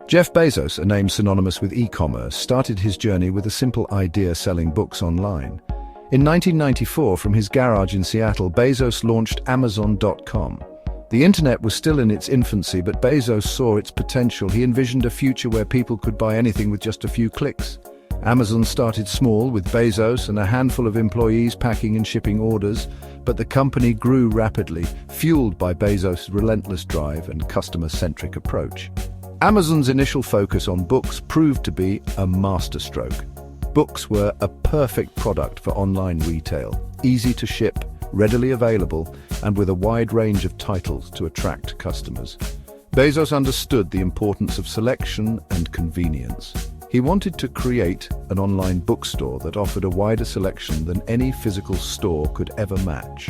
Jeff Bezos, a name synonymous with e-commerce, started his journey with a simple idea selling books online. In 1994, from his garage in Seattle, Bezos launched Amazon.com. The internet was still in its infancy, but Bezos saw its potential. He envisioned a future where people could buy anything with just a few clicks. Amazon started small, with Bezos and a handful of employees packing and shipping orders, but the company grew rapidly, fueled by Bezos' relentless drive and customer-centric approach. Amazon's initial focus on books proved to be a masterstroke. Books were a perfect product for online retail, easy to ship, readily available, and with a wide range of titles to attract customers. Bezos understood the importance of selection and convenience. He wanted to create an online bookstore that offered a wider selection than any physical store could ever match.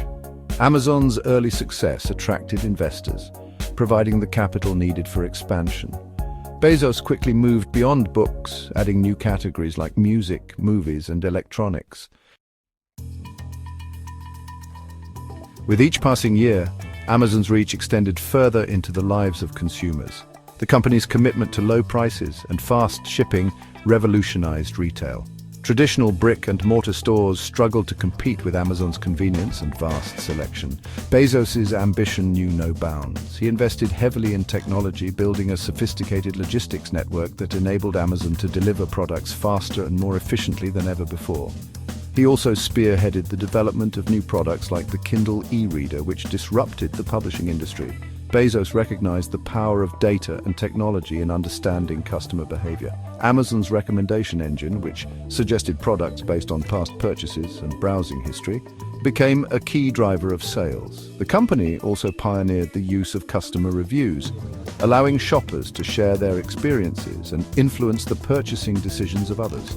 Amazon's early success attracted investors, providing the capital needed for expansion. Bezos quickly moved beyond books, adding new categories like music, movies, and electronics. With each passing year, Amazon's reach extended further into the lives of consumers. The company's commitment to low prices and fast shipping revolutionized retail. Traditional brick-and-mortar stores struggled to compete with Amazon's convenience and vast selection. Bezos' ambition knew no bounds. He invested heavily in technology, building a sophisticated logistics network that enabled Amazon to deliver products faster and more efficiently than ever before. He also spearheaded the development of new products like the Kindle e-reader, which disrupted the publishing industry. Bezos recognized the power of data and technology in understanding customer behavior. Amazon's recommendation engine, which suggested products based on past purchases and browsing history, became a key driver of sales. The company also pioneered the use of customer reviews, allowing shoppers to share their experiences and influence the purchasing decisions of others.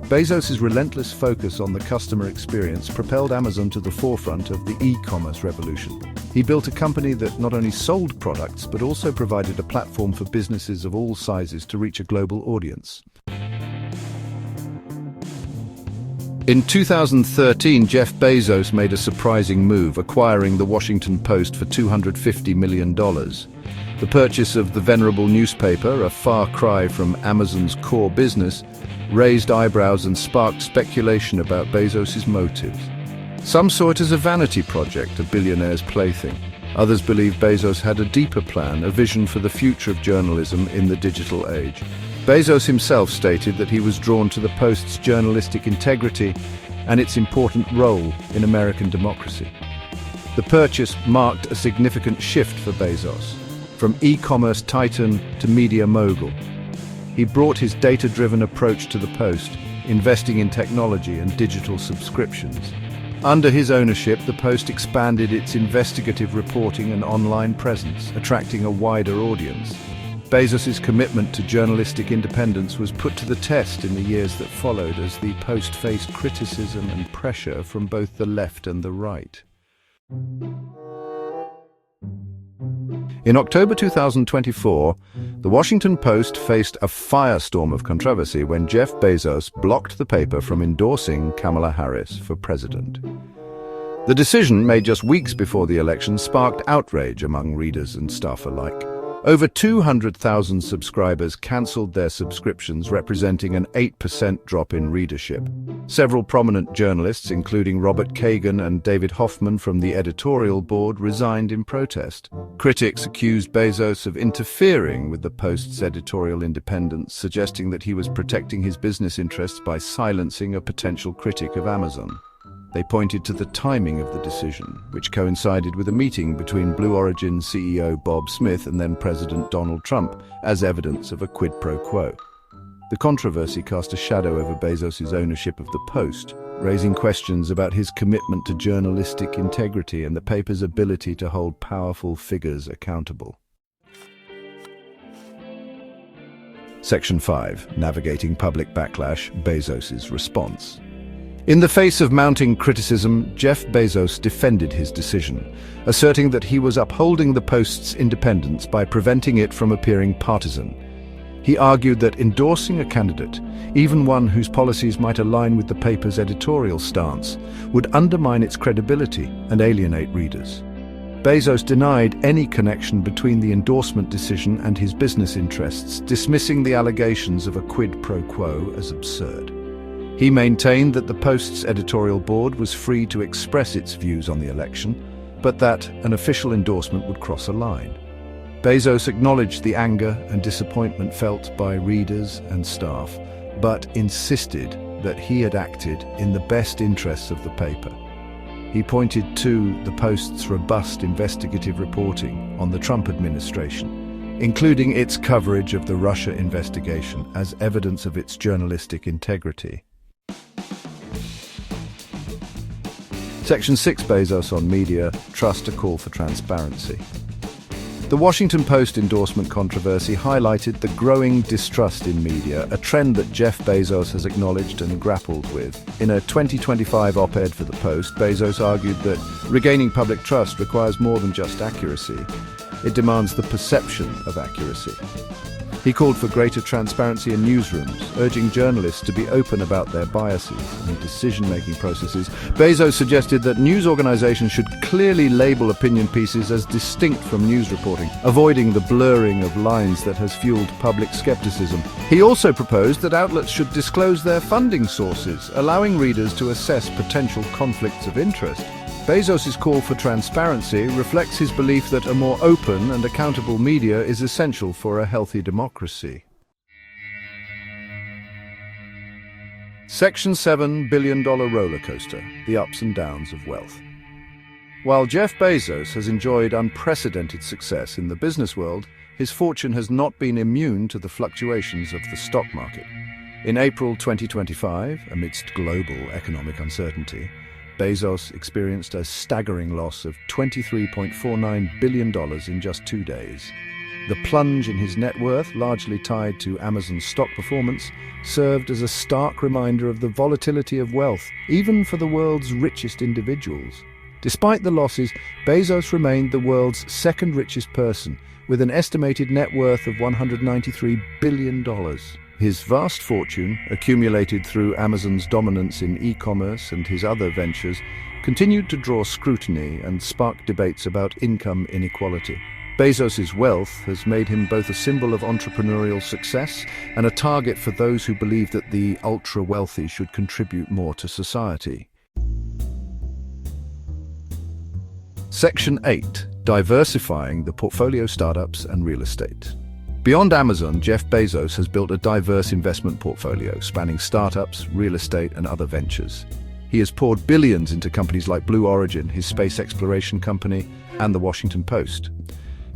Bezos' relentless focus on the customer experience propelled Amazon to the forefront of the e-commerce revolution. He built a company that not only sold products, but also provided a platform for businesses of all sizes to reach a global audience. In 2013, Jeff Bezos made a surprising move, acquiring the Washington Post for $250 million. The purchase of the venerable newspaper, a far cry from Amazon's core business, raised eyebrows and sparked speculation about Bezos' motives. Some saw it as a vanity project, a billionaire's plaything. Others believe Bezos had a deeper plan, a vision for the future of journalism in the digital age. Bezos himself stated that he was drawn to the Post's journalistic integrity and its important role in American democracy. The purchase marked a significant shift for Bezos, from e-commerce titan to media mogul. He brought his data-driven approach to the Post, investing in technology and digital subscriptions. Under his ownership, the Post expanded its investigative reporting and online presence, attracting a wider audience. Bezos' commitment to journalistic independence was put to the test in the years that followed as the Post faced criticism and pressure from both the left and the right. In October 2024, the Washington Post faced a firestorm of controversy when Jeff Bezos blocked the paper from endorsing Kamala Harris for president. The decision, made just weeks before the election, sparked outrage among readers and staff alike. Over 200,000 subscribers cancelled their subscriptions, representing an 8% drop in readership. Several prominent journalists, including Robert Kagan and David Hoffman from the editorial board, resigned in protest. Critics accused Bezos of interfering with the Post's editorial independence, suggesting that he was protecting his business interests by silencing a potential critic of Amazon. They pointed to the timing of the decision, which coincided with a meeting between Blue Origin CEO Bob Smith and then President Donald Trump, as evidence of a quid pro quo. The controversy cast a shadow over Bezos' ownership of the Post, raising questions about his commitment to journalistic integrity and the paper's ability to hold powerful figures accountable. Section 5. Navigating Public Backlash, Bezos' Response. In the face of mounting criticism, Jeff Bezos defended his decision, asserting that he was upholding the Post's independence by preventing it from appearing partisan. He argued that endorsing a candidate, even one whose policies might align with the paper's editorial stance, would undermine its credibility and alienate readers. Bezos denied any connection between the endorsement decision and his business interests, dismissing the allegations of a quid pro quo as absurd. He maintained that the Post's editorial board was free to express its views on the election, but that an official endorsement would cross a line. Bezos acknowledged the anger and disappointment felt by readers and staff, but insisted that he had acted in the best interests of the paper. He pointed to the Post's robust investigative reporting on the Trump administration, including its coverage of the Russia investigation as evidence of its journalistic integrity. Section 6, Bezos on media, trust, a call for transparency. The Washington Post endorsement controversy highlighted the growing distrust in media, a trend that Jeff Bezos has acknowledged and grappled with. In a 2025 op-ed for the Post, Bezos argued that regaining public trust requires more than just accuracy. It demands the perception of accuracy. He called for greater transparency in newsrooms, urging journalists to be open about their biases and decision-making processes. Bezos suggested that news organizations should clearly label opinion pieces as distinct from news reporting, avoiding the blurring of lines that has fueled public skepticism. He also proposed that outlets should disclose their funding sources, allowing readers to assess potential conflicts of interest. Bezos' call for transparency reflects his belief that a more open and accountable media is essential for a healthy democracy. Section 7, Billion-Dollar Rollercoaster, the ups and downs of wealth. While Jeff Bezos has enjoyed unprecedented success in the business world, his fortune has not been immune to the fluctuations of the stock market. In April 2025, amidst global economic uncertainty, Bezos experienced a staggering loss of $23.49 billion in just 2 days. The plunge in his net worth, largely tied to Amazon's stock performance, served as a stark reminder of the volatility of wealth, even for the world's richest individuals. Despite the losses, Bezos remained the world's second richest person, with an estimated net worth of $193 billion. His vast fortune, accumulated through Amazon's dominance in e-commerce and his other ventures, continued to draw scrutiny and spark debates about income inequality. Bezos' wealth has made him both a symbol of entrepreneurial success and a target for those who believe that the ultra-wealthy should contribute more to society. Section 8. Diversifying the portfolio, startups and real estate. Beyond Amazon, Jeff Bezos has built a diverse investment portfolio spanning startups, real estate, and other ventures. He has poured billions into companies like Blue Origin, his space exploration company, and the Washington Post.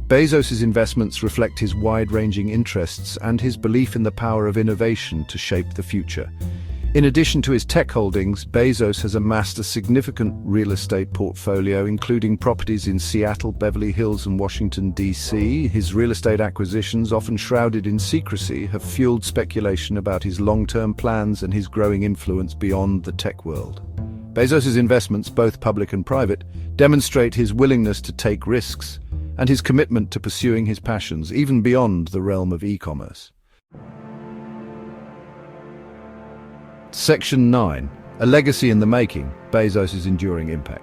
Bezos' investments reflect his wide-ranging interests and his belief in the power of innovation to shape the future. In addition to his tech holdings, Bezos has amassed a significant real estate portfolio, including properties in Seattle, Beverly Hills, and Washington, D.C. His real estate acquisitions, often shrouded in secrecy, have fueled speculation about his long-term plans and his growing influence beyond the tech world. Bezos' investments, both public and private, demonstrate his willingness to take risks and his commitment to pursuing his passions, even beyond the realm of e-commerce. Section 9. A legacy in the making, Bezos' enduring impact.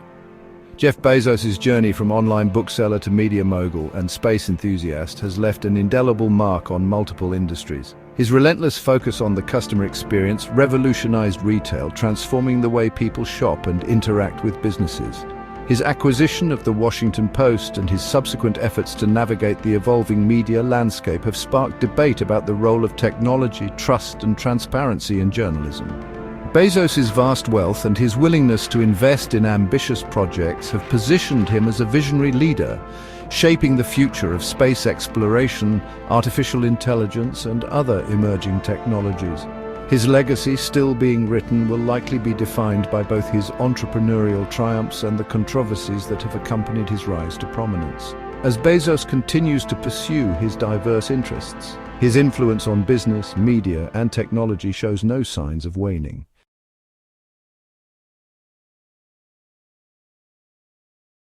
Jeff Bezos' journey from online bookseller to media mogul and space enthusiast has left an indelible mark on multiple industries. His relentless focus on the customer experience revolutionized retail, transforming the way people shop and interact with businesses. His acquisition of the Washington Post and his subsequent efforts to navigate the evolving media landscape have sparked debate about the role of technology, trust, and transparency in journalism. Bezos' vast wealth and his willingness to invest in ambitious projects have positioned him as a visionary leader, shaping the future of space exploration, artificial intelligence, and other emerging technologies. His legacy, still being written, will likely be defined by both his entrepreneurial triumphs and the controversies that have accompanied his rise to prominence. As Bezos continues to pursue his diverse interests, his influence on business, media, and technology shows no signs of waning.